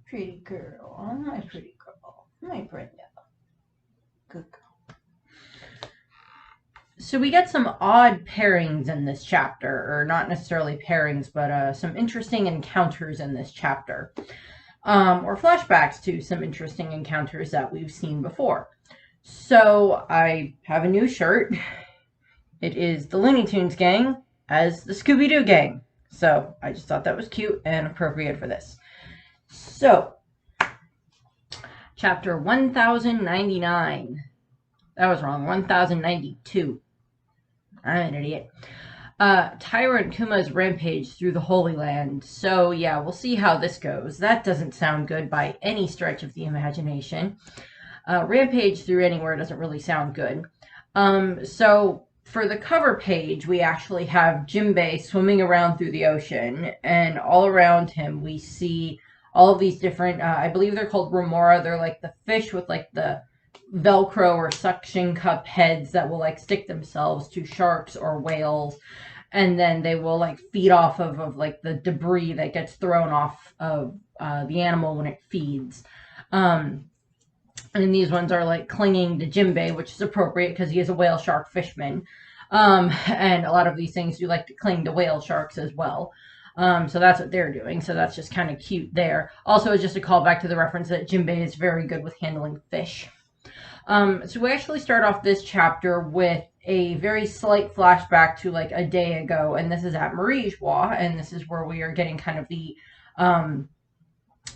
Pretty girl. My pretty girl. My Brenda. Good girl. So we get some odd pairings in this chapter, or not necessarily pairings, but some interesting encounters in this chapter. Or flashbacks to some interesting encounters that we've seen before. So I have a new shirt. It is the Looney Tunes gang as the Scooby-Doo gang. So I just thought that was cute and appropriate for this. So, chapter 1099. That was wrong. 1092. I'm an idiot. Tyrant Kuma's rampage through the Holy Land. So, yeah, we'll see how this goes. That doesn't sound good by any stretch of the imagination. Rampage through anywhere doesn't really sound good. So, for the cover page, we actually have Jinbei swimming around through the ocean, and all around him we see all of these different, I believe they're called remora. They're like the fish with like the Velcro or suction cup heads that will like stick themselves to sharks or whales, and then they will like feed off of like the debris that gets thrown off of the animal when it feeds. And these ones are like clinging to Jinbei, which is appropriate because he is a whale shark fishman. And a lot of these things do like to cling to whale sharks as well. So that's what they're doing. So that's just kind of cute there. Also, it's just a callback to the reference that Jinbei is very good with handling fish. So we actually start off this chapter with a very slight flashback to like a day ago, and this is at Marijois, and this is where we are getting kind of the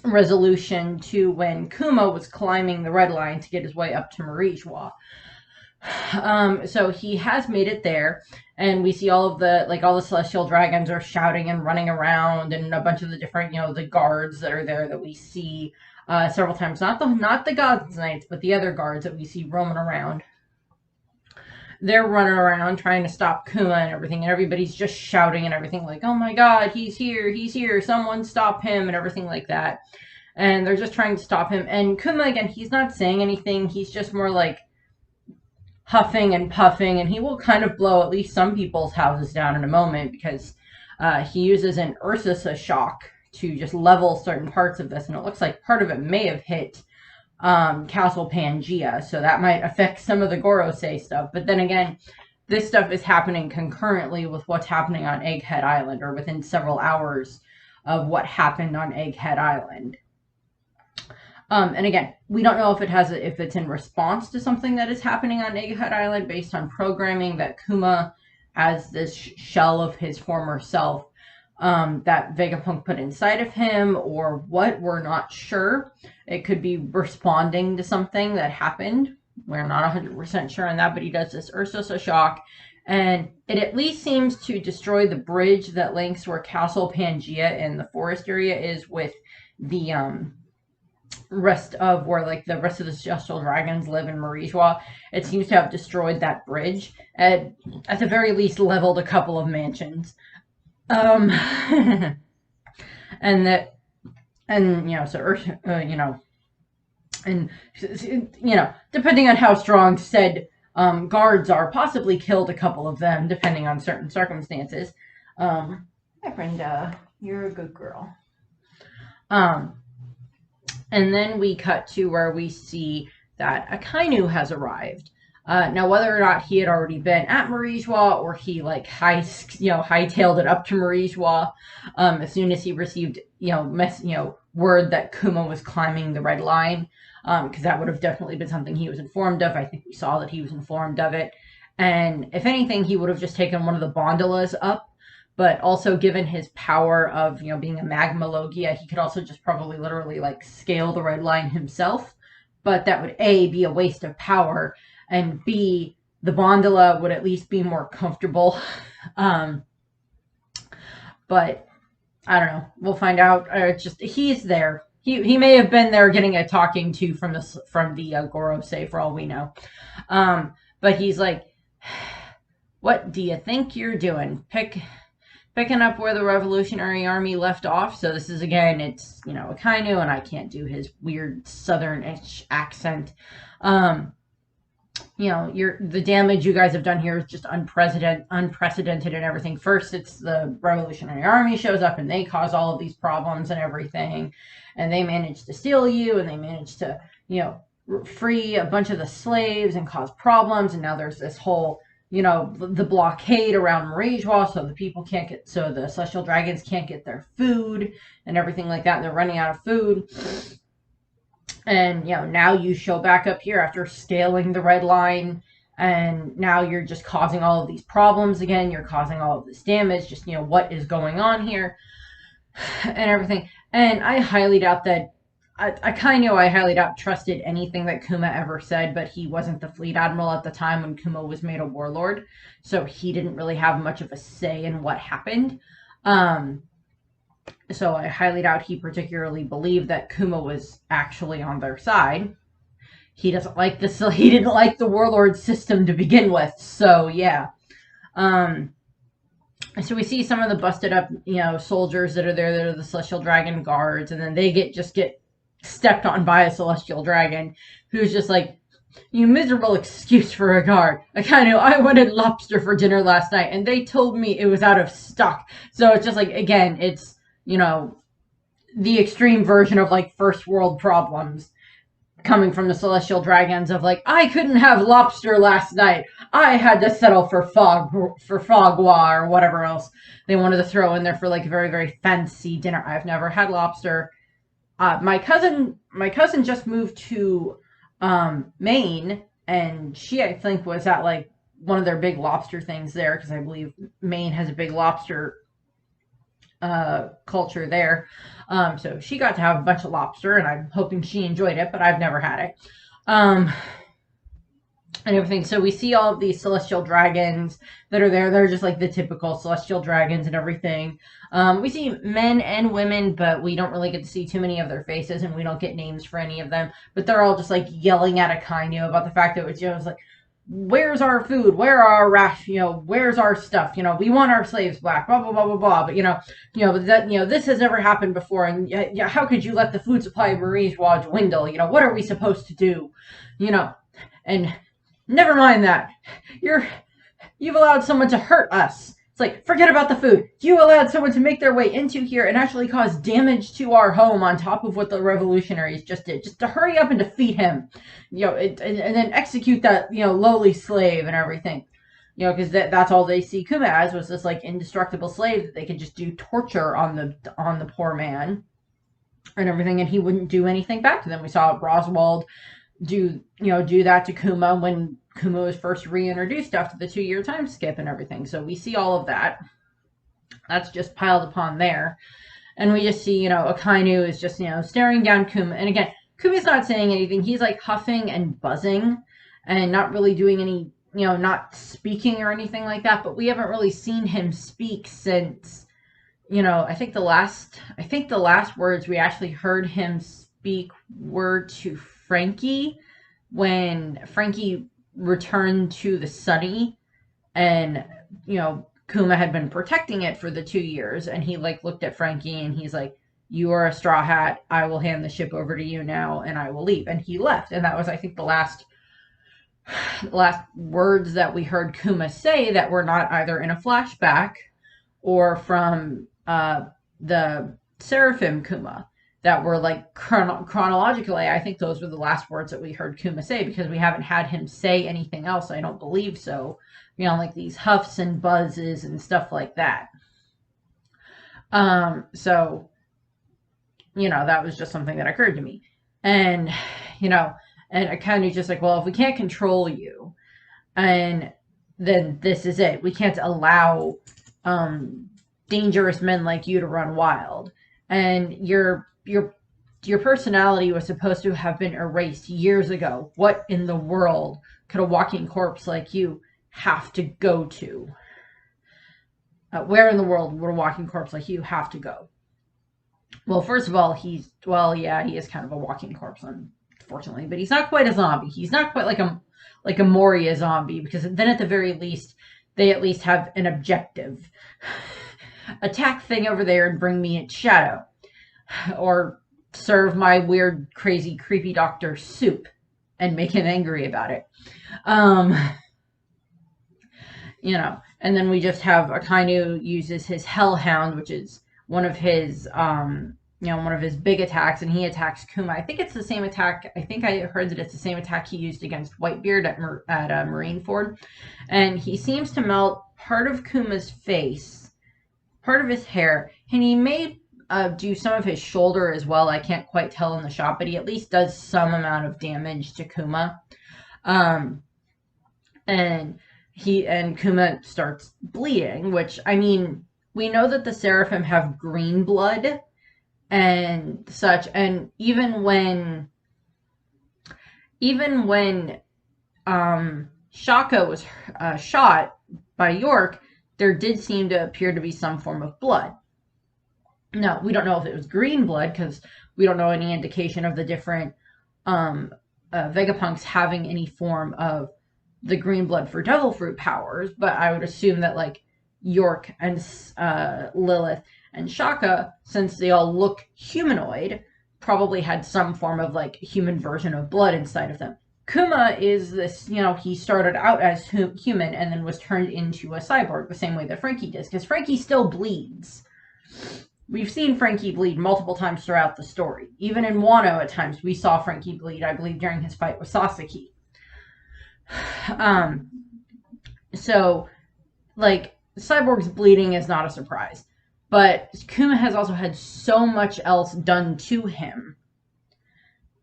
resolution to when Kuma was climbing the red line to get his way up to Marijois. So he has made it there, and we see all of the celestial dragons are shouting and running around, and a bunch of the different, the guards that are there that we see several times. Not the God's Knights, but the other guards that we see roaming around. They're running around trying to stop Kuma and everything, and everybody's just shouting and everything like, oh my god, he's here, someone stop him, and everything like that. And they're just trying to stop him. And Kuma, again, he's not saying anything. He's just more like huffing and puffing, and he will kind of blow at least some people's houses down in a moment because he uses an Ursus shock to just level certain parts of this, and it looks like part of it may have hit Castle Pangea, so that might affect some of the Gorosei stuff. But then again, this stuff is happening concurrently with what's happening on Egghead Island, or within several hours of what happened on Egghead Island. And again, we don't know if it's in response to something that is happening on Egghead Island based on programming that Kuma, as this shell of his former self, that Vegapunk put inside of him, or what, we're not sure. It could be responding to something that happened. We're not 100% sure on that, but he does this Ursus shock, and it at least seems to destroy the bridge that links where Castle Pangea in the forest area is with the rest of where like the rest of the celestial dragons live in Marijois. It seems to have destroyed that bridge, and at the very least leveled a couple of mansions. And that, and depending on how strong said guards are, possibly killed a couple of them, depending on certain circumstances. Hi, Brenda, you're a good girl. And then we cut to where we see that Akainu has arrived. Now, whether or not he had already been at Marijois, or he like hightailed it up to Marijois as soon as he received word that Kuma was climbing the red line, because that would have definitely been something he was informed of. I think we saw that he was informed of it, and if anything, he would have just taken one of the Bondolas up. But also, given his power of being a magma logia, he could also just probably literally like scale the red line himself. But that would A, be a waste of power, and B, the Bondola would at least be more comfortable. But I don't know. We'll find out. He's there. He may have been there getting a talking to from the Gorosei, for all we know. But he's like, what do you think you're doing? Picking up where the Revolutionary Army left off. So this is, again, it's, Akainu, and I can't do his weird southern-ish accent. the damage you guys have done here is just unprecedented and everything. First, it's the Revolutionary Army shows up and they cause all of these problems and everything, and they manage to steal you, and they manage to, free a bunch of the slaves and cause problems. And now there's this whole, the blockade around Marijois, so so the celestial dragons can't get their food and everything like that. And they're running out of food. And, now you show back up here after scaling the red line, and now you're just causing all of these problems again. You're causing all of this damage. Just, what is going on here and everything. And I highly doubt that, I kind of know I highly doubt trusted anything that Kuma ever said, but he wasn't the fleet admiral at the time when Kuma was made a warlord. So he didn't really have much of a say in what happened. So I highly doubt he particularly believed that Kuma was actually on their side. He doesn't like this. He didn't like the warlord system to begin with. So yeah. So we see some of the busted up, soldiers that are there that are the Celestial Dragon guards, and then they get stepped on by a Celestial Dragon who's just like, you miserable excuse for a guard. I wanted lobster for dinner last night, and they told me it was out of stock. So it's just like, again, it's, the extreme version of like first world problems coming from the Celestial Dragons of like, I couldn't have lobster last night. I had to settle for foie gras or whatever else they wanted to throw in there for like a very, very fancy dinner. I've never had lobster. My cousin just moved to Maine, and she, I think, was at like one of their big lobster things there, because I believe Maine has a big lobster culture there. So she got to have a bunch of lobster, and I'm hoping she enjoyed it, but I've never had it. And everything. So we see all of these Celestial Dragons that are there. They're just like the typical Celestial Dragons and everything. We see men and women, but we don't really get to see too many of their faces, and we don't get names for any of them. But they're all just like yelling at Akainu about the fact that it was like, where's our food? Where are our where's our stuff? We want our slaves back, blah, blah, blah, blah, blah. But, this has never happened before. And how could you let the food supply of Marijois dwindle? What are we supposed to do? And never mind that. You've allowed someone to hurt us. It's like, forget about the food. You allowed someone to make their way into here and actually cause damage to our home on top of what the revolutionaries just did. Just to hurry up and defeat him, and then execute that, lowly slave and everything. Because that's all they see Kuma as, was this like indestructible slave that they could just do torture on the poor man and everything, and he wouldn't do anything back to them. We saw Roswald do that to Kuma when Kuma was first reintroduced after the 2-year time skip and everything. So we see all of that. That's just piled upon there. And we just see, Akainu is just, staring down Kuma. And again, Kuma's not saying anything. He's like huffing and buzzing and not really doing any, not speaking or anything like that. But we haven't really seen him speak since, I think the last words we actually heard him speak were to Frankie, when Frankie returned to the Sunny, and Kuma had been protecting it for the 2 years, and he like looked at Frankie and he's like, you are a straw hat, I will hand the ship over to you now and I will leave. And he left. And that was, I think, the last words that we heard Kuma say that were not either in a flashback or from the Seraphim Kuma, that were like chronologically, I think those were the last words that we heard Kuma say, because we haven't had him say anything else. I don't believe so. Like these huffs and buzzes and stuff like that. So, that was just something that occurred to me. And, and I kind of just like, well, if we can't control you, and then this is it. We can't allow dangerous men like you to run wild. And your personality was supposed to have been erased years ago. What in the world could a walking corpse like you have to go to? Where in the world would a walking corpse like you have to go? Well, first of all, he is kind of a walking corpse, unfortunately, but he's not quite a zombie. He's not quite like a Moria zombie, because then at the very least, they at least have an objective. Attack thing over there and bring me its shadow. Or serve my weird, crazy, creepy doctor soup and make him angry about it. Um, and then we just have Akainu uses his Hellhound, which is one of his one of his big attacks, and he attacks Kuma. I think it's the same attack. I think I heard that it's the same attack he used against Whitebeard at Marineford, and he seems to melt part of Kuma's face, part of his hair, and he may do some of his shoulder as well. I can't quite tell in the shot, but he at least does some amount of damage to Kuma. And Kuma starts bleeding, which, I mean, we know that the Seraphim have green blood and such, and even when Shaka was shot by York, there did seem to appear to be some form of blood. Now, we don't know if it was green blood, because we don't know any indication of the different Vegapunks having any form of the green blood for devil fruit powers, but I would assume that, like, York and Lilith and Shaka, since they all look humanoid, probably had some form of, like, human version of blood inside of them. Kuma is this, he started out as human and then was turned into a cyborg, the same way that Frankie does, because Frankie still bleeds. We've seen Frankie bleed multiple times throughout the story. Even in Wano, at times, we saw Frankie bleed, I believe, during his fight with Sasaki. So, like, Cyborg's bleeding is not a surprise. But Kuma has also had so much else done to him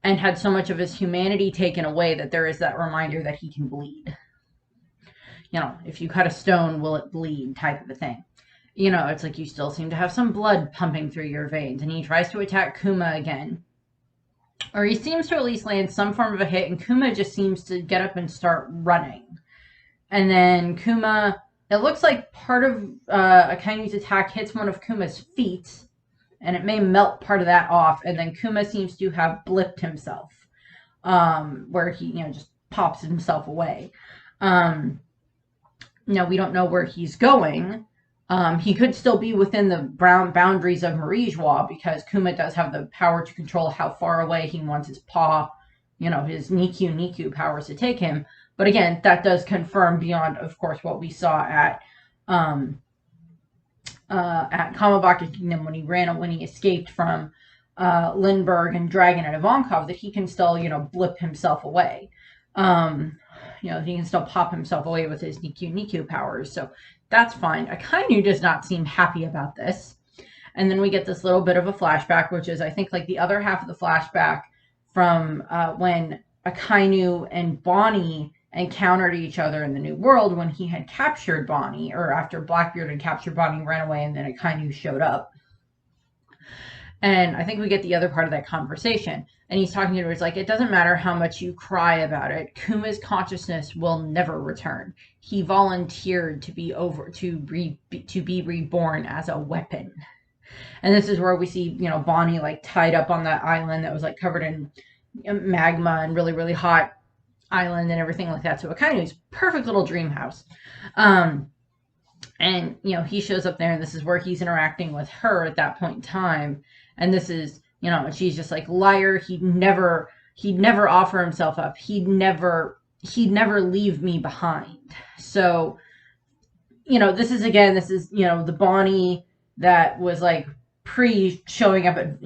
and had so much of his humanity taken away that there is that reminder that he can bleed. If you cut a stone, will it bleed type of a thing. It's like you still seem to have some blood pumping through your veins. And he tries to attack Kuma again. Or he seems to at least land some form of a hit, and Kuma just seems to get up and start running. And then Kuma, it looks like part of Akainu's attack hits one of Kuma's feet, and it may melt part of that off, and then Kuma seems to have blipped himself, where he, just pops himself away. Now, we don't know where he's going. He could still be within the boundaries of Marie-Joie, because Kuma does have the power to control how far away he wants his paw, his Niku powers to take him. But again, that does confirm beyond, of course, what we saw at Kamabaka Kingdom when he escaped from Lindbergh and Dragon and Ivankov, that he can still, blip himself away. He can still pop himself away with his Niku powers. So that's fine. Akainu does not seem happy about this. And then we get this little bit of a flashback, which is, I think, like the other half of the flashback from when Akainu and Bonnie encountered each other in the New World, when he had captured Bonnie, or after Blackbeard had captured Bonnie, ran away, and then Akainu showed up. And I think we get the other part of that conversation. And he's talking to her. It's like, it doesn't matter how much you cry about it. Kuma's consciousness will never return. He volunteered to be reborn as a weapon. And this is where we see, Bonnie, like, tied up on that island that was, like, covered in magma and really, really hot island and everything like that. So Akainu's perfect little dream house. And, he shows up there, and this is where he's interacting with her at that point in time. And this is, and she's just like, liar. He'd never offer himself up. He'd never leave me behind. So, this is the Bonnie that was, like, pre-showing up at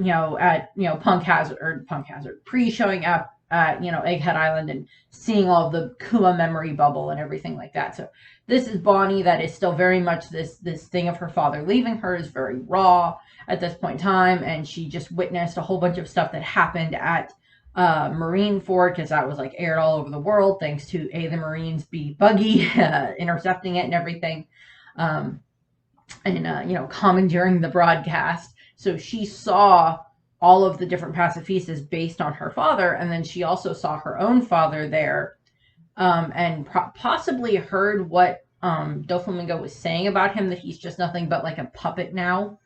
Punk Hazard, pre-showing up at, Egghead Island and seeing all of the Kuma memory bubble and everything like that. So this is Bonnie that is still very much this thing of her father leaving her, is very raw at this point in time, and she just witnessed a whole bunch of stuff that happened at Marineford, because that was, like, aired all over the world, thanks to the Marines, B Buggy intercepting it and everything, and commandeering the broadcast. So she saw all of the different pacifistas based on her father, and then she also saw her own father there, and possibly heard what Doflamingo was saying about him, that he's just nothing but, like, a puppet now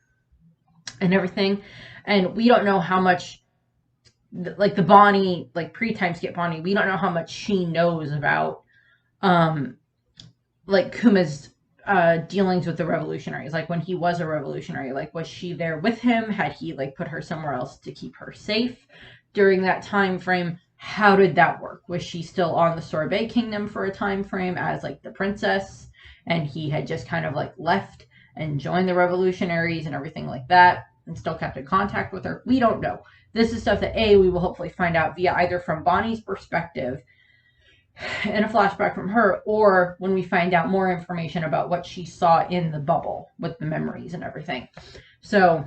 and everything. And we don't know how much, like, the Bonnie, like, pre-time skip Bonnie, we don't know how much she knows about like, Kuma's dealings with the revolutionaries, like, when he was a revolutionary. Like, was she there with him? Had he, like, put her somewhere else to keep her safe during that time frame? how did that work? Was she still on the Sorbet Kingdom for a time frame as like the princess, and he had just kind of like left and joined the revolutionaries and everything like that, and still kept in contact with her? We don't know. This is stuff that we will hopefully find out via either from Bonnie's perspective in a flashback from her, or when we find out more information about what she saw in the bubble with the memories and everything. So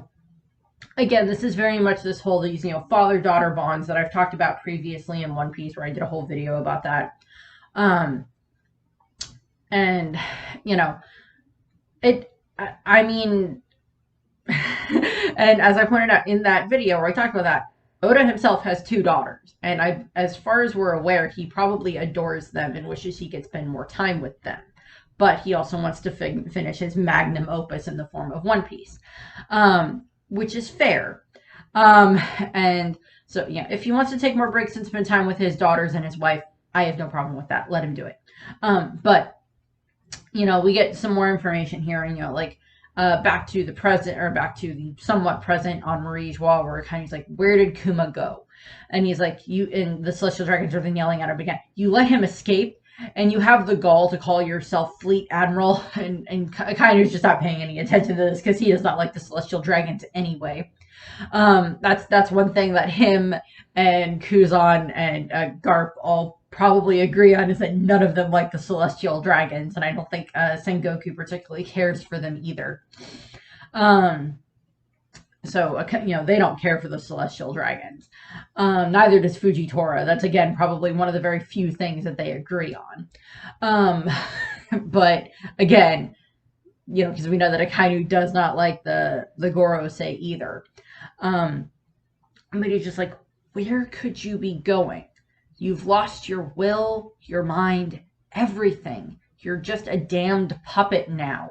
again, this is very much this whole, these, father-daughter bonds that I've talked about previously in One Piece, where I did a whole video about that. And, I mean, and as I pointed out in that video where I talked about that, Oda himself has 2 daughters, and as far as we're aware, he probably adores them and wishes he could spend more time with them. But he also wants to finish his magnum opus in the form of One Piece, which is fair. And so, if he wants to take more breaks and spend time with his daughters and his wife, I have no problem with that. Let him do it. But, we get some more information here, and, back to the present, or back to the somewhat present on Marie Joie, where kind of like, where did Kuma go? And he's like, and the Celestial Dragons are then yelling at him again, you let him escape, and you have the gall to call yourself Fleet Admiral, and kind of just not paying any attention to this, because he does not like the Celestial Dragons anyway. That's one thing that him and Kuzan and Garp all probably agree on, is that none of them like the Celestial Dragons, and I don't think Sengoku particularly cares for them either. So, they don't care for the Celestial Dragons. Neither does Fujitora. That's, again, probably one of the very few things that they agree on. But, again, because we know that Akainu does not like the Gorosei either. But he's just like, where could you be going? You've lost your will, your mind, everything. You're just a damned puppet now.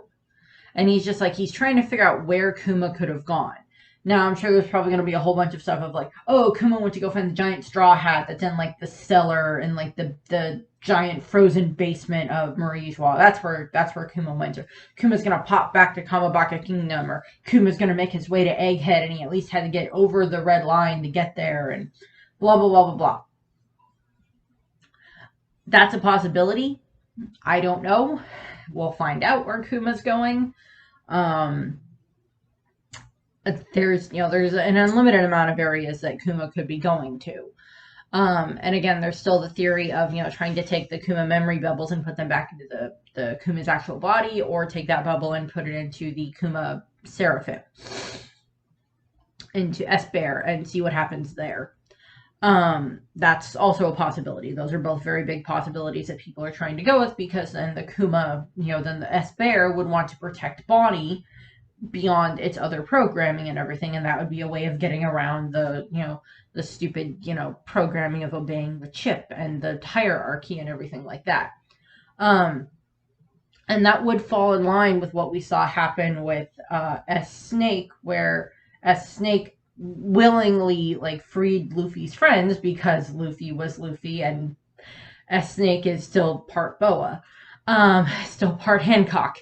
And he's just like, he's trying to figure out where Kuma could have gone. Now, I'm sure there's probably going to be a whole bunch of stuff of like, oh, Kuma went to go find the giant straw hat that's in like the cellar and like the giant frozen basement of Marie Joie. That's where Kuma went to. Kuma's going to pop back to Kamabaka Kingdom, or Kuma's going to make his way to Egghead, and he at least had to get over the red line to get there, and blah, blah, blah, blah, blah. That's a possibility. I don't know. We'll find out where Kuma's going. There's an unlimited amount of areas that Kuma could be going to. And again, there's still the theory of, trying to take the Kuma memory bubbles and put them back into the Kuma's actual body, or take that bubble and put it into the Kuma Seraphim, into S-Bear, and see what happens there. That's also a possibility. Those are both very big possibilities that people are trying to go with, because then the Kuma, then the S-Bear would want to protect Bonnie beyond its other programming and everything, and that would be a way of getting around the stupid programming of obeying the chip and the hierarchy and everything like that. And that would fall in line with what we saw happen with S-Snake, where S-Snake willingly freed Luffy's friends, because Luffy was Luffy and S-Snake is still part Boa. Still part Hancock.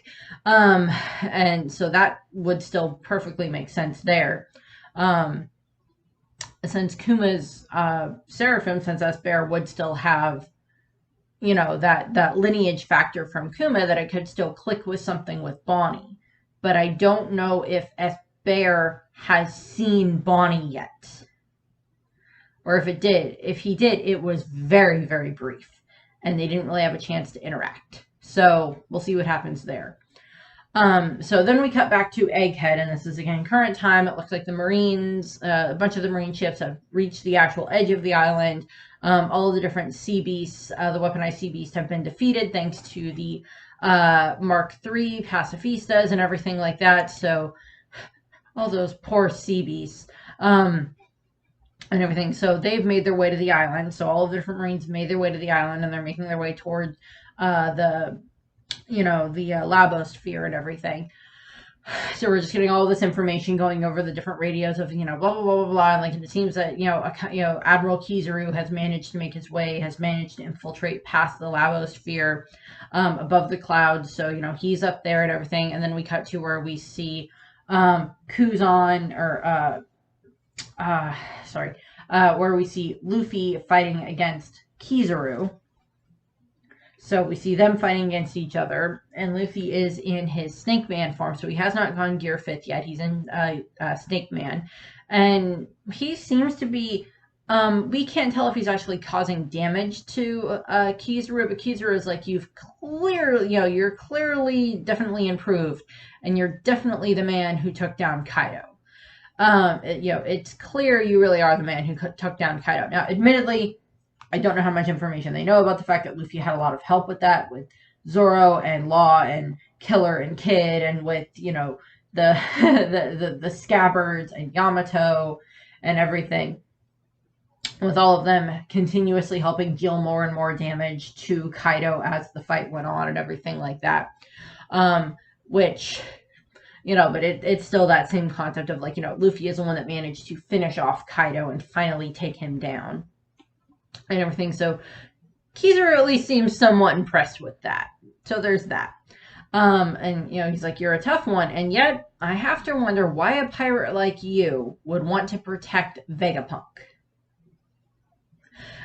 And so that would still perfectly make sense there. Since Kuma's Seraphim, since S-Bear would still have, that lineage factor from Kuma, that it could still click with something with Bonnie. But I don't know if S-Bear has seen Bonnie yet. Or if he did, it was very, very brief. And they didn't really have a chance to interact. So we'll see what happens there. So then we cut back to Egghead, and this is again current time. It looks like the Marines, a bunch of the Marine ships have reached the actual edge of the island. All of the different sea beasts, the weaponized sea beasts, have been defeated thanks to the Mark III pacifistas and everything like that. So all those poor sea beasts. And everything. So they've made their way to the island. So all of the different Marines made their way to the island, and they're making their way toward the Labosphere and everything. So we're just getting all this information going over the different radios of, blah, blah, blah, blah, blah. And it seems that, Admiral Kizaru has managed to make his way, has managed to infiltrate past the Labosphere, above the clouds. So, he's up there and everything. And then we cut to where we see Kuzan, or, where we see Luffy fighting against Kizaru. So we see them fighting against each other, and Luffy is in his Snake Man form, so he has not gone Gear 5th yet. He's in Snake Man, and he seems to be. We can't tell if he's actually causing damage to Kizaru, but Kizaru is like, you're clearly definitely improved, and you're definitely the man who took down Kaido. It's clear you really are the man who took down Kaido. Now, admittedly, I don't know how much information they know about the fact that Luffy had a lot of help with that, with Zoro and Law and Killer and Kid, and with, the the Scabbards and Yamato and everything, with all of them continuously helping deal more and more damage to Kaido as the fight went on and everything like that. Which, but it's still that same concept of like, Luffy is the one that managed to finish off Kaido and finally take him down and everything. So Kizaru at least seems somewhat impressed with that. So there's that. And he's like, you're a tough one, and yet I have to wonder why a pirate like you would want to protect Vegapunk.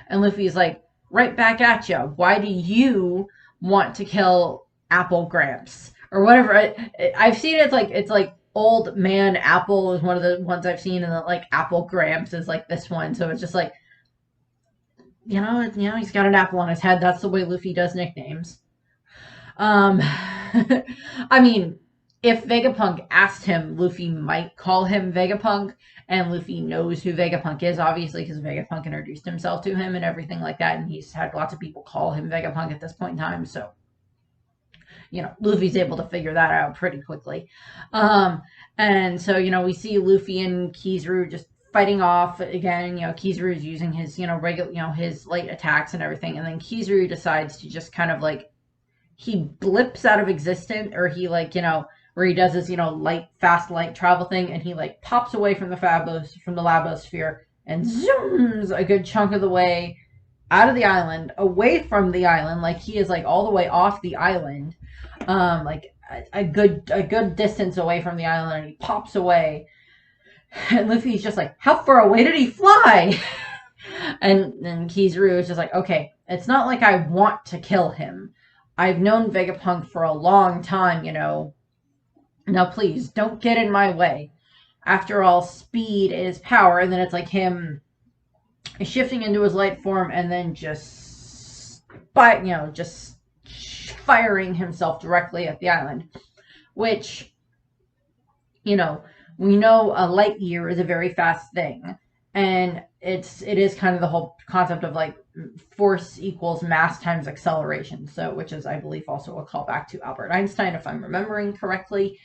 And Luffy's like, right back at you. Why do you want to kill Apple Gramps or whatever? I've seen it's like Old Man Apple is one of the ones I've seen, and then like Apple Gramps is like this one. So it's just like, he's got an apple on his head. That's the way Luffy does nicknames. I mean, if Vegapunk asked him, Luffy might call him Vegapunk, and Luffy knows who Vegapunk is, obviously, because Vegapunk introduced himself to him and everything like that, and he's had lots of people call him Vegapunk at this point in time, so, Luffy's able to figure that out pretty quickly. And so, we see Luffy and Kizaru just fighting off again. Kizaru is using his, regular, his light attacks and everything, and then Kizaru decides to just kind of like, he blips out of existence, or he like, where he does his, fast light travel thing, and he like pops away from the Labosphere and zooms a good chunk of the way out of the island, away from the island, like he is like all the way off the island, like a good distance away from the island, and he pops away. And Luffy's just like, how far away did he fly? and Kizaru is just like, okay, it's not like I want to kill him. I've known Vegapunk for a long time, Now please, don't get in my way. After all, speed is power. And then it's like him shifting into his light form and then just firing himself directly at the island. Which, we know a light year is a very fast thing. And it is kind of the whole concept of like force equals mass times acceleration. So, which is, I believe, also a callback to Albert Einstein, if I'm remembering correctly.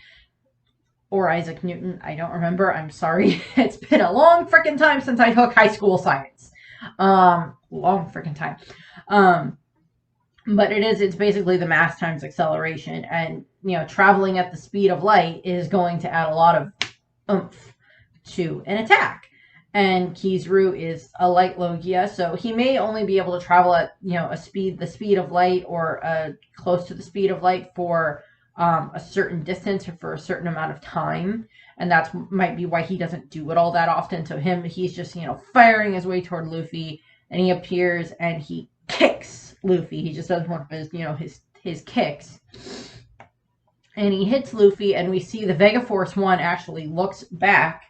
Or Isaac Newton. I don't remember. I'm sorry. It's been a long freaking time since I took high school science. Long freaking time. But it's basically the mass times acceleration. And, traveling at the speed of light is going to add a lot of oomph to an attack. And Kizaru is a light Logia, so he may only be able to travel at, the speed of light, or close to the speed of light for a certain distance or for a certain amount of time. And that might be why he doesn't do it all that often. So he's just, firing his way toward Luffy, and he appears and he kicks Luffy. He just does one of his, his kicks. And he hits Luffy, and we see the Vega Force 1 actually looks back,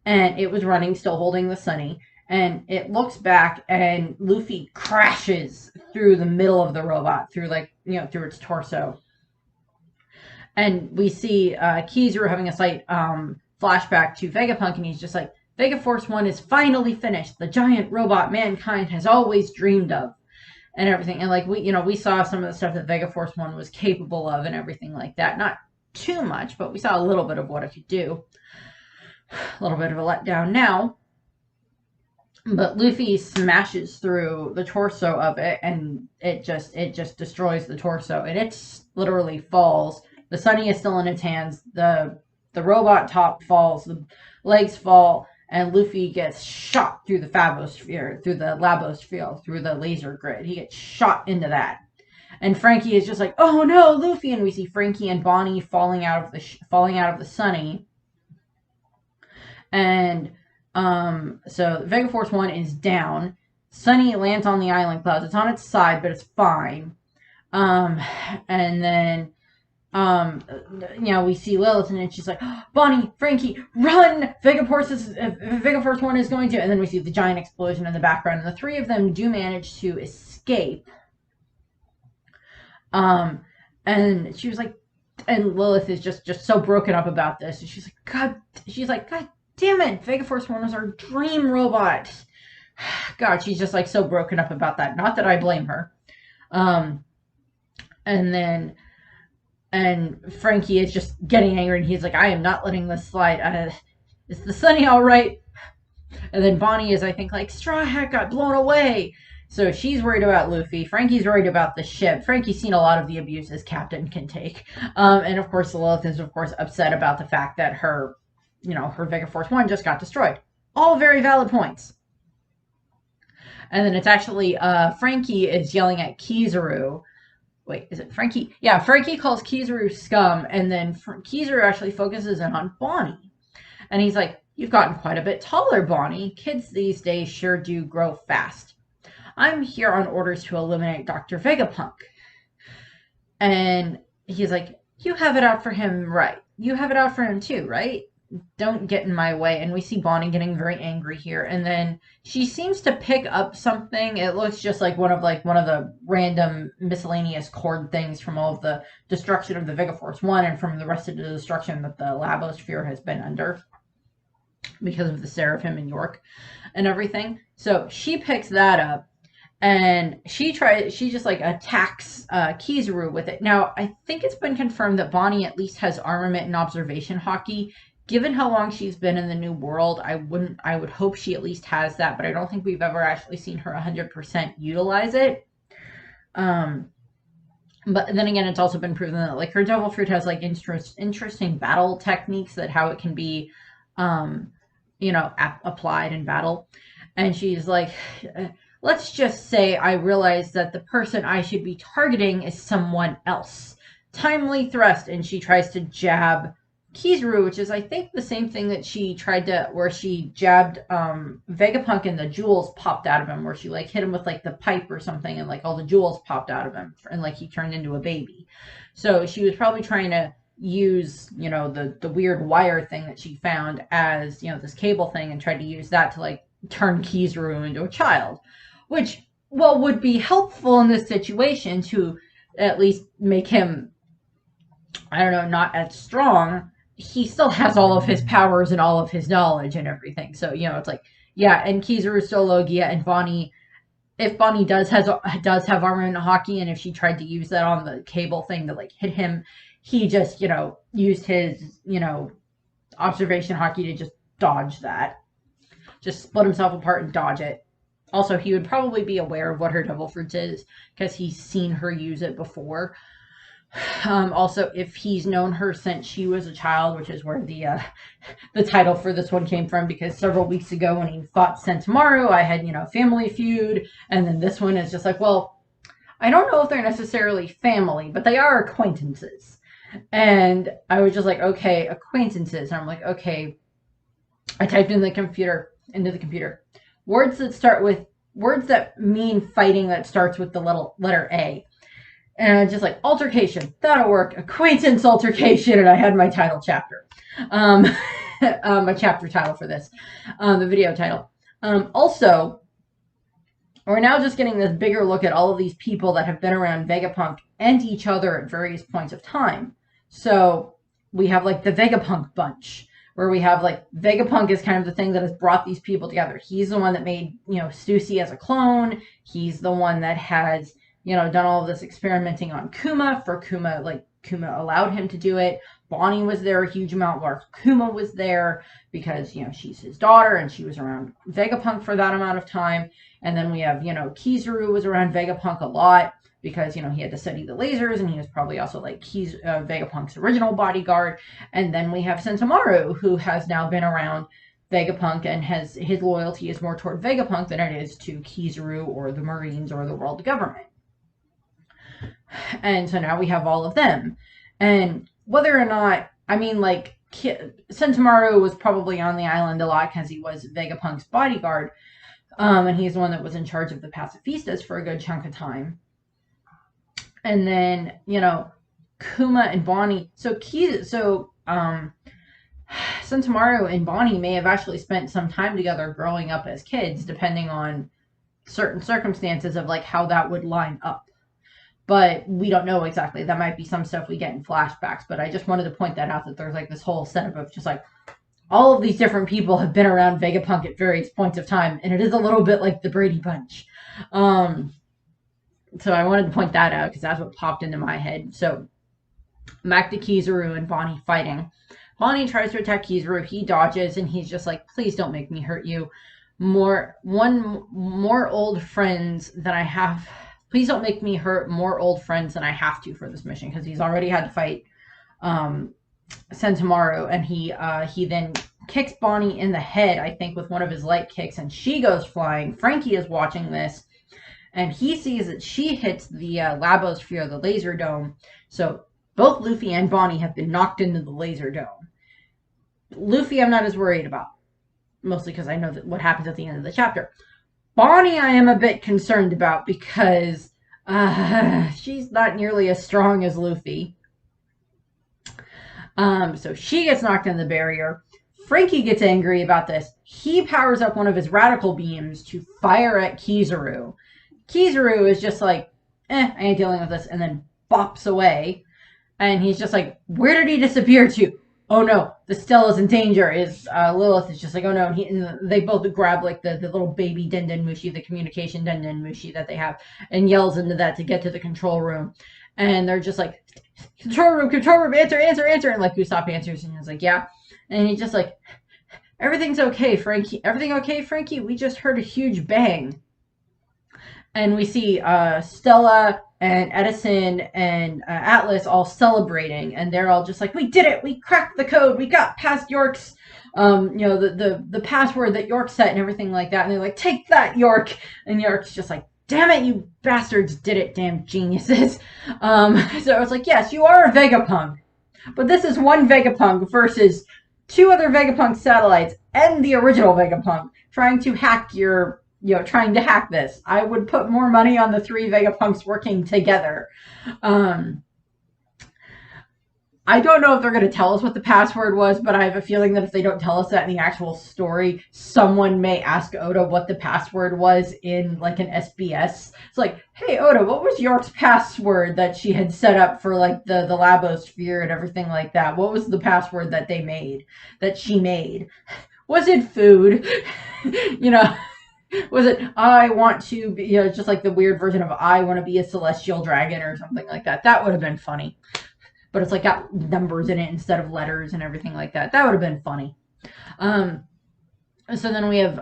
and it was running, still holding the Sunny, and it looks back, and Luffy crashes through the middle of the robot, through through its torso. And we see Kizaru having a slight flashback to Vegapunk, and he's just like, Vega Force 1 is finally finished. The giant robot mankind has always dreamed of. And everything. And like we saw some of the stuff that Vega Force 1 was capable of and everything like that. Not too much, but we saw a little bit of what it could do. A little bit of a letdown now. But Luffy smashes through the torso of it, and it just destroys the torso, and it literally falls. The Sunny is still in its hands. The robot top falls, the legs fall, and Luffy gets shot through the Labosphere, through the laser grid. He gets shot into that. And Frankie is just like, oh no, Luffy! And we see Frankie and Bonnie falling out of the Sunny. And So Vega Force 1 is down. Sunny lands on the island clouds. It's on its side, but it's fine. Um, and then we see Lilith, and she's like, oh, Bonnie, Frankie, run! Vega Force 1 is going to, and then we see the giant explosion in the background, and the three of them do manage to escape. And she was like, and Lilith is just so broken up about this, and she's like, God damn it, Vega Force 1 was our dream robot. God, she's just like so broken up about that. Not that I blame her. And Frankie is just getting angry, and he's like, I am not letting this slide. Is the Sunny all right? And then Bonnie is, I think, like, Straw Hat got blown away. So she's worried about Luffy. Frankie's worried about the ship. Frankie's seen a lot of the abuse his captain can take. And of course, Lilith is, of course, upset about the fact that her Vega Force 1 just got destroyed. All very valid points. And then it's actually, Frankie is yelling at Kizaru. Wait, is it Frankie? Yeah, Frankie calls Kizaru scum, and then Kizaru actually focuses in on Bonnie. And he's like, you've gotten quite a bit taller, Bonnie. Kids these days sure do grow fast. I'm here on orders to eliminate Dr. Vegapunk. And he's like, you have it out for him, right? You have it out for him too, right? Don't get in my way. And we see Bonnie getting very angry here, and then she seems to pick up something. It looks just like one of the random miscellaneous cord things from all of the destruction of the Vega Force 1 and from the rest of the destruction that the Labosphere has been under because of the Seraphim in York and everything. So she picks that up, and she just like attacks Kizaru with it. Now, I think it's been confirmed that Bonnie at least has armament and observation hockey. Given how long she's been in the New World, I would hope she at least has that, but I don't think we've ever actually seen her 100% utilize it. But then again, it's also been proven that like her Devil Fruit has like interesting battle techniques, that how it can be, applied in battle. And she's like, let's just say I realize that the person I should be targeting is someone else. Timely thrust, and she tries to jab Kizaru, which is, I think, the same thing that she tried to, where she jabbed Vegapunk and the jewels popped out of him, where she like hit him with like the pipe or something, and like all the jewels popped out of him, and like he turned into a baby. So she was probably trying to use, the weird wire thing that she found as, this cable thing, and tried to use that to like turn Kizaru into a child, which, well, would be helpful in this situation to at least make him, I don't know, not as strong. He still has all of his powers and all of his knowledge and everything. So, it's like, yeah, and Kizaru still Logia, and Bonnie, if Bonnie does have armor and hockey, and if she tried to use that on the cable thing to like hit him, he just, used his, observation hockey to just dodge that. Just split himself apart and dodge it. Also, he would probably be aware of what her Devil Fruit is, because he's seen her use it before. Also, if he's known her since she was a child, which is where the title for this one came from, because several weeks ago when he fought Sentomaru, I had, Family Feud, and then this one is just like, well, I don't know if they're necessarily family, but they are acquaintances. And I was just like, okay, acquaintances. And I'm like, okay, I typed into the computer, words that mean fighting that starts with the letter A. And just like, altercation, that'll work. Acquaintance altercation, and I had my title chapter. My chapter title for this. The video title. Also, we're now just getting this bigger look at all of these people that have been around Vegapunk and each other at various points of time. So, we have like the Vegapunk bunch, where we have like Vegapunk is kind of the thing that has brought these people together. He's the one that made, Stussy as a clone. He's the one that has, done all of this experimenting on Kuma. Kuma allowed him to do it. Bonnie was there a huge amount, while Kuma was there because, she's his daughter and she was around Vegapunk for that amount of time. And then we have, Kizaru was around Vegapunk a lot because, he had to study the lasers, and he was probably also like Vegapunk's original bodyguard. And then we have Sentomaru, who has now been around Vegapunk, and his loyalty is more toward Vegapunk than it is to Kizaru or the Marines or the world government. And so now we have all of them. And whether or not, Sentomaru was probably on the island a lot because he was Vegapunk's bodyguard. And he's the one that was in charge of the pacifistas for a good chunk of time. And then, Kuma and Bonnie. Sentomaru and Bonnie may have actually spent some time together growing up as kids, depending on certain circumstances of like how that would line up. But we don't know exactly. That might be some stuff we get in flashbacks. But I just wanted to point that out, that there's like this whole setup of just like all of these different people have been around Vegapunk at various points of time, and it is a little bit like the Brady Bunch. So I wanted to point that out because that's what popped into my head. So back to Kizaru and Bonnie fighting. Bonnie tries to attack Kizaru. He dodges, and he's just like, please don't make me hurt you. More old friends than I have. Please don't make me hurt more old friends than I have to for this mission, because he's already had to fight Sentomaru, and he then kicks Bonnie in the head, I think, with one of his light kicks, and she goes flying. Frankie is watching this, and he sees that she hits the Labosphere, the laser dome. So both Luffy and Bonnie have been knocked into the laser dome. Luffy I'm not as worried about, mostly because I know that what happens at the end of the chapter. Bonnie I am a bit concerned about because she's not nearly as strong as Luffy. So she gets knocked in the barrier. Frankie gets angry about this. He powers up one of his radical beams to fire at Kizaru. Kizaru is just like, I ain't dealing with this, and then bops away. And he's just like, where did he disappear to? Oh no, the Stella's in danger. Lilith is just like, oh no. And they both grab like the little baby Denden Mushi, the communication Denden Mushi that they have, and yells into that to get to the control room. And they're just like, control room, answer. And like Usopp answers, and he's like, yeah. And he's just like, everything's okay, Frankie. Everything okay, Frankie? We just heard a huge bang. And we see Stella and Edison and Atlas all celebrating, and they're all just like, we did it, we cracked the code, we got past York's the password that York set and everything like that. And they're like, take that, York. And York's just like, damn it, you bastards did it, damn geniuses. So I was like, yes, you are a Vegapunk, but this is one Vegapunk versus two other Vegapunk satellites and the original Vegapunk trying to hack trying to hack this. I would put more money on the three Vegapunks working together. I don't know if they're going to tell us what the password was, but I have a feeling that if they don't tell us that in the actual story, someone may ask Oda what the password was in like an SBS. It's like, hey Oda, what was York's password that she had set up for like the Labosphere and everything like that? What was the password that she made? Was it food? Was it, I want to be, just like the weird version of I want to be a celestial dragon or something like that. That would have been funny. But it's like got numbers in it instead of letters and everything like that. That would have been funny. So then we have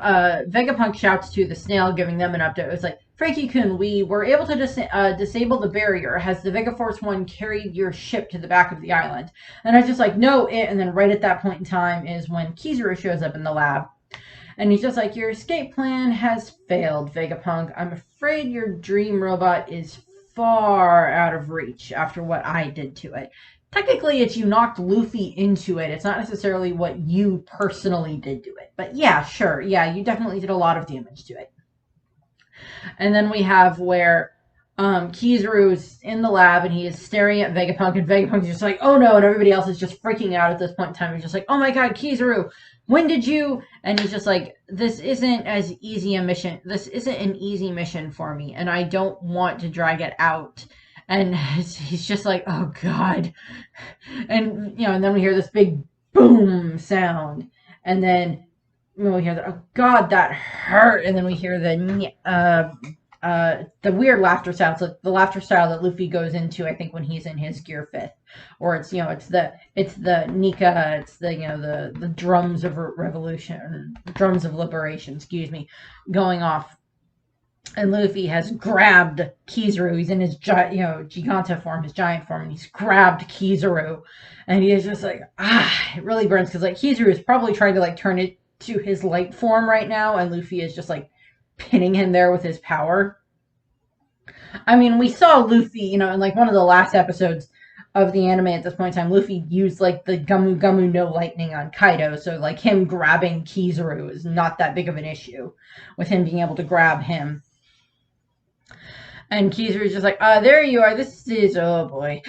Vegapunk shouts to the snail, giving them an update. It's like, Frankie-kun, we were able to disable the barrier. Has the Vegaforce 1 carried your ship to the back of the island? And I was just like, no. And then right at that point in time is when Kizaru shows up in the lab. And he's just like, your escape plan has failed, Vegapunk. I'm afraid your dream robot is far out of reach after what I did to it. Technically, it's you knocked Luffy into it. It's not necessarily what you personally did to it. But yeah, sure. Yeah, you definitely did a lot of damage to it. And then we have where Kizaru's in the lab and he is staring at Vegapunk, and Vegapunk's just like, oh no, and everybody else is just freaking out at this point in time. He's just like, oh my god, Kizaru, when did you? And he's just like, this isn't as easy a mission. This isn't an easy mission for me, and I don't want to drag it out. And he's just like, oh god. And and then we hear this big boom sound, and then we hear the, oh god, that hurt. And then we hear the weird laughter sounds, like the laughter style that Luffy goes into, I think, when he's in his Gear 5th, or it's the Nika, it's the drums of revolution, drums of liberation, going off. And Luffy has grabbed Kizaru. He's in his Giganta form, his giant form, and he's grabbed Kizaru, and he is just like, it really burns, because like Kizaru is probably trying to like turn it to his light form right now, and Luffy is just like pinning him there with his power. I mean, we saw Luffy, in like one of the last episodes, of the anime at this point in time, Luffy used like the Gumu Gumu no lightning on Kaido, so like him grabbing Kizaru is not that big of an issue with him being able to grab him. And Kizaru's just like, there you are. This is, oh boy.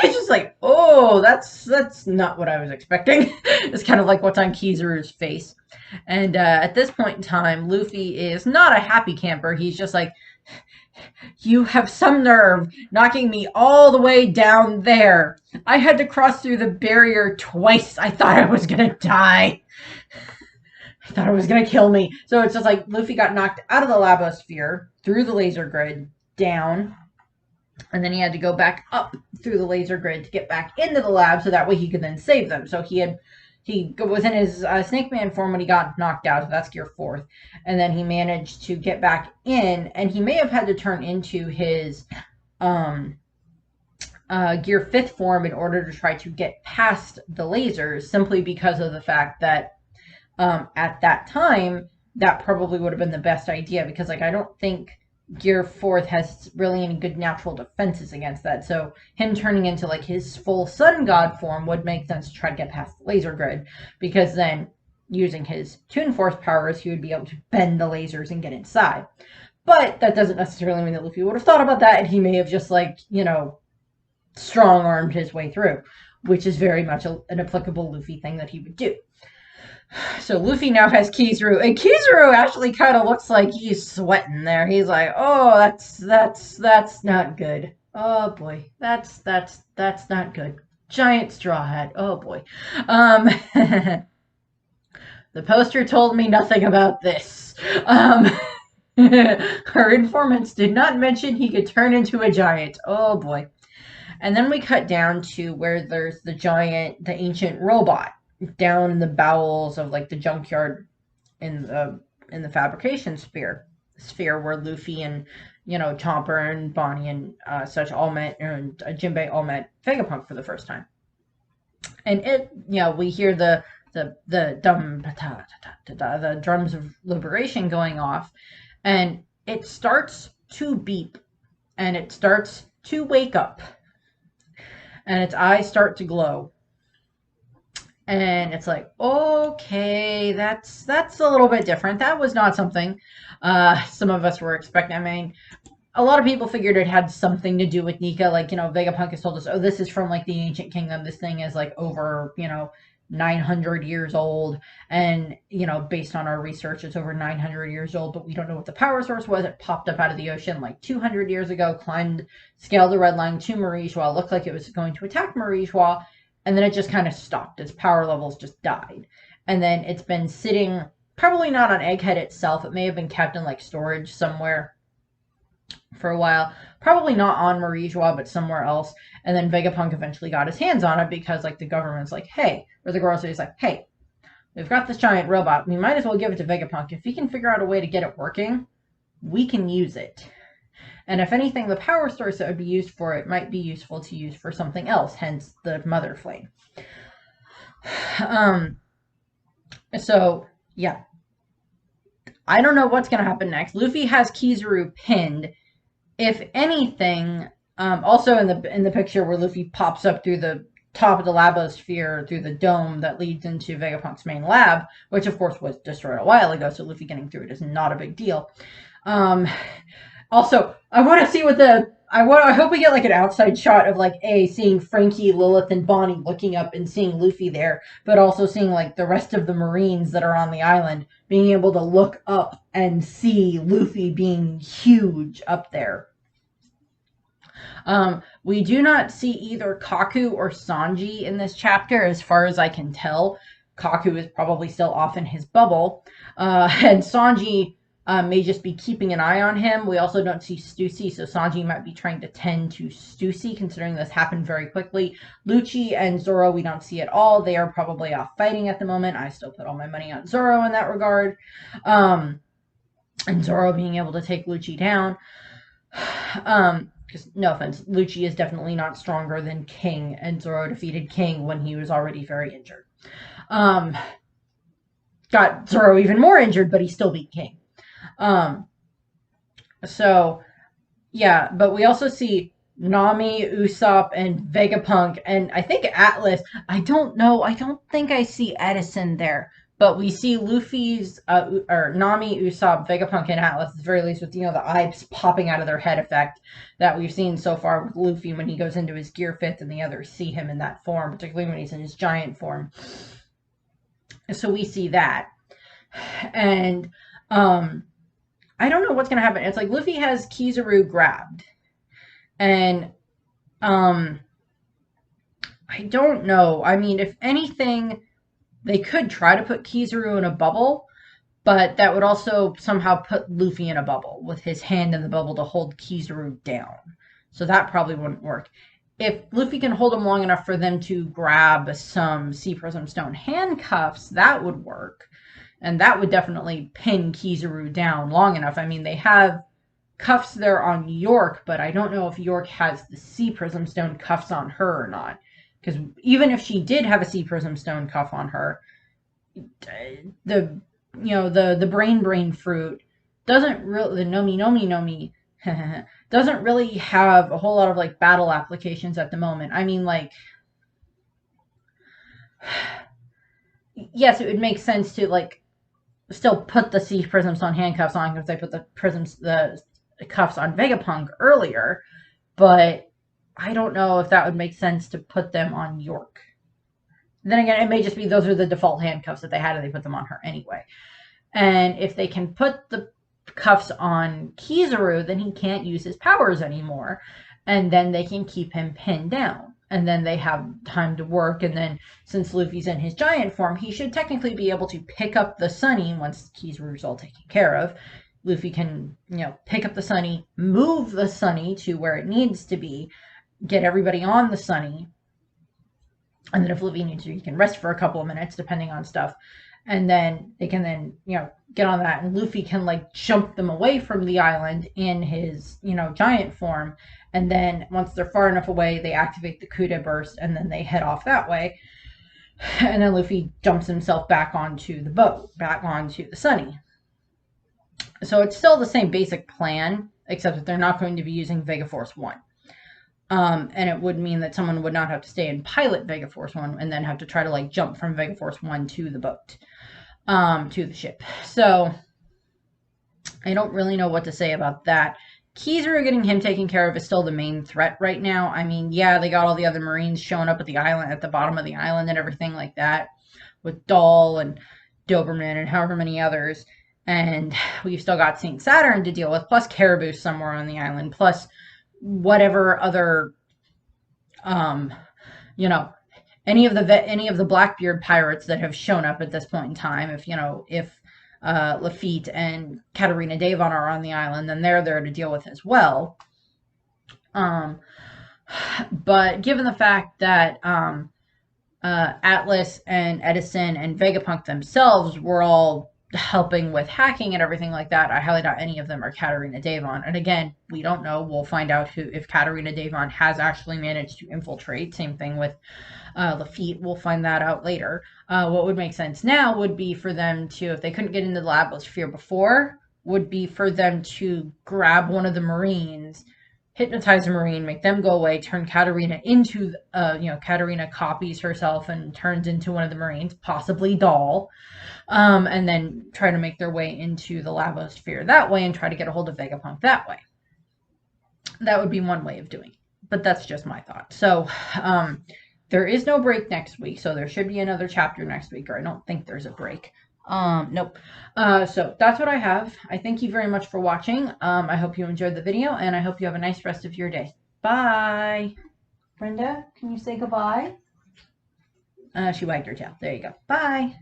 It's just like, oh, that's not what I was expecting. It's kind of like what's on Kizaru's face. And at this point in time, Luffy is not a happy camper. He's just like, you have some nerve knocking me all the way down there. I had to cross through the barrier twice. I thought I was going to die. I thought it was going to kill me. So it's just like Luffy got knocked out of the Labosphere, through the laser grid, down, and then he had to go back up through the laser grid to get back into the lab so that way he could then save them. So he was in his Snake Man form when he got knocked out, so that's Gear 4th. And then he managed to get back in, and he may have had to turn into his Gear 5th form in order to try to get past the lasers, simply because of the fact that at that time, that probably would have been the best idea, because like I don't think Gear 4th has really any good natural defenses against that. So him turning into like his full sun god form would make sense to try to get past the laser grid, because then using his Toon Force powers, he would be able to bend the lasers and get inside. But that doesn't necessarily mean that Luffy would have thought about that, and he may have just like, strong-armed his way through, which is very much an applicable Luffy thing that he would do. So Luffy now has Kizaru, and Kizaru actually kind of looks like he's sweating there. He's like, "Oh, that's not good. Oh boy, that's not good. Giant straw hat. Oh boy." The poster told me nothing about this. Her informants did not mention he could turn into a giant. Oh boy. And then we cut down to where there's the ancient robot down in the bowels of like the junkyard in the fabrication sphere where Luffy and Chomper and Bonnie and such all met, and Jinbei all met Vegapunk for the first time. And we hear the drums of liberation going off, and it starts to beep, and it starts to wake up, and its eyes start to glow. And it's like, okay, that's a little bit different. That was not something some of us were expecting. I mean, a lot of people figured it had something to do with Nika. Like, Vegapunk has told us, oh, this is from like the ancient kingdom. This thing is like over, 900 years old. And, based on our research, it's over 900 years old, but we don't know what the power source was. It popped up out of the ocean like 200 years ago, scaled the red line to Marijois, looked like it was going to attack Marijois. And then it just kind of stopped. Its power levels just died. And then it's been sitting, probably not on Egghead itself. It may have been kept in like storage somewhere for a while. Probably not on Marijois, but somewhere else. And then Vegapunk eventually got his hands on it because like the government's like, hey, or the Grocery's like, hey, we've got this giant robot. We might as well give it to Vegapunk. If he can figure out a way to get it working, we can use it. And if anything, the power source that would be used for it might be useful to use for something else, hence the Mother Flame. So, yeah. I don't know what's going to happen next. Luffy has Kizaru pinned. If anything, also in the picture where Luffy pops up through the top of the Labosphere, through the dome that leads into Vegapunk's main lab, which of course was destroyed a while ago, so Luffy getting through it is not a big deal. Also, I want to see I hope we get like an outside shot of like seeing Frankie, Lilith, and Bonnie looking up and seeing Luffy there, but also seeing like the rest of the Marines that are on the island being able to look up and see Luffy being huge up there. We do not see either Kaku or Sanji in this chapter, as far as I can tell. Kaku is probably still off in his bubble, and Sanji may just be keeping an eye on him. We also don't see Stussy, so Sanji might be trying to tend to Stussy, considering this happened very quickly. Lucci and Zoro we don't see at all. They are probably off fighting at the moment. I still put all my money on Zoro in that regard. And Zoro being able to take Lucci down. Because, no offense, Lucci is definitely not stronger than King, and Zoro defeated King when he was already very injured. Got Zoro even more injured, but he still beat King. So, yeah, but we also see Nami, Usopp, and Vegapunk, and I think Atlas. I don't know. I don't think I see Edison there, but we see Luffy's or Nami, Usopp, Vegapunk, and Atlas at the very least with the eyes popping out of their head effect that we've seen so far with Luffy when he goes into his gear fifth, and the others see him in that form, particularly when he's in his giant form. So we see that, and I don't know what's gonna happen. It's like Luffy has Kizaru grabbed. And I don't know. I mean, if anything, they could try to put Kizaru in a bubble, but that would also somehow put Luffy in a bubble with his hand in the bubble to hold Kizaru down. So that probably wouldn't work. If Luffy can hold him long enough for them to grab some Sea Prism Stone handcuffs, that would work. And that would definitely pin Kizaru down long enough. I mean, they have cuffs there on York, but I don't know if York has the Sea Prism Stone cuffs on her or not. Because even if she did have a Sea Prism Stone cuff on her, the brain fruit doesn't really, the Nomi doesn't really have a whole lot of like battle applications at the moment. I mean, like, yes, it would make sense to like still put the Sea Prism Stone handcuffs on because they put the cuffs on Vegapunk earlier, but I don't know if that would make sense to put them on York. Then again, it may just be those are the default handcuffs that they had and they put them on her anyway. And if they can put the cuffs on Kizaru, then he can't use his powers anymore. And then they can keep him pinned down. And then they have time to work. And then since Luffy's in his giant form, he should technically be able to pick up the Sunny once Kizaru's all taken care of. Luffy can, pick up the Sunny, move the Sunny to where it needs to be, get everybody on the Sunny, and then if Luffy needs to, he can rest for a couple of minutes, depending on stuff, and then they can then, get on that, and Luffy can, like, jump them away from the island in his, giant form, and then once they're far enough away, they activate the Kuda Burst, and then they head off that way, and then Luffy jumps himself back onto the boat, back onto the Sunny. So it's still the same basic plan, except that they're not going to be using Vega Force 1. And it would mean that someone would not have to stay and pilot Vega Force 1 and then have to try to like jump from Vega Force 1 to the boat, to the ship. So I don't really know what to say about that. Kizaru getting him taken care of is still the main threat right now. I mean, yeah, they got all the other Marines showing up at the island, at the bottom of the island and everything like that, with Dahl and Doberman and however many others. And we've still got St. Saturn to deal with, plus Caribou somewhere on the island, plus whatever other, any of the Blackbeard pirates that have shown up at this point in time. If Lafitte and Katarina Devon are on the island, then they're there to deal with as well. But given the fact that Atlas and Edison and Vegapunk themselves were all helping with hacking and everything like that, I highly doubt any of them are Katarina Devon. And again, we don't know. We'll find out if Katarina Devon has actually managed to infiltrate. Same thing with Lafitte. We'll find that out later. What would make sense now would be for them to, if they couldn't get into the Labosphere before, would be for them to grab one of the Marines, hypnotize a Marine, make them go away, turn Katarina into, Katarina copies herself and turns into one of the Marines, possibly Dahl, and then try to make their way into the Labosphere that way and try to get a hold of Vegapunk that way. That would be one way of doing it, but that's just my thought. So, there is no break next week, so there should be another chapter next week, or I don't think there's a break. Nope. So that's what I have. I thank you very much for watching. I hope you enjoyed the video, and I hope you have a nice rest of your day. Bye. Brenda, can you say goodbye? She wagged her tail. There you go. Bye.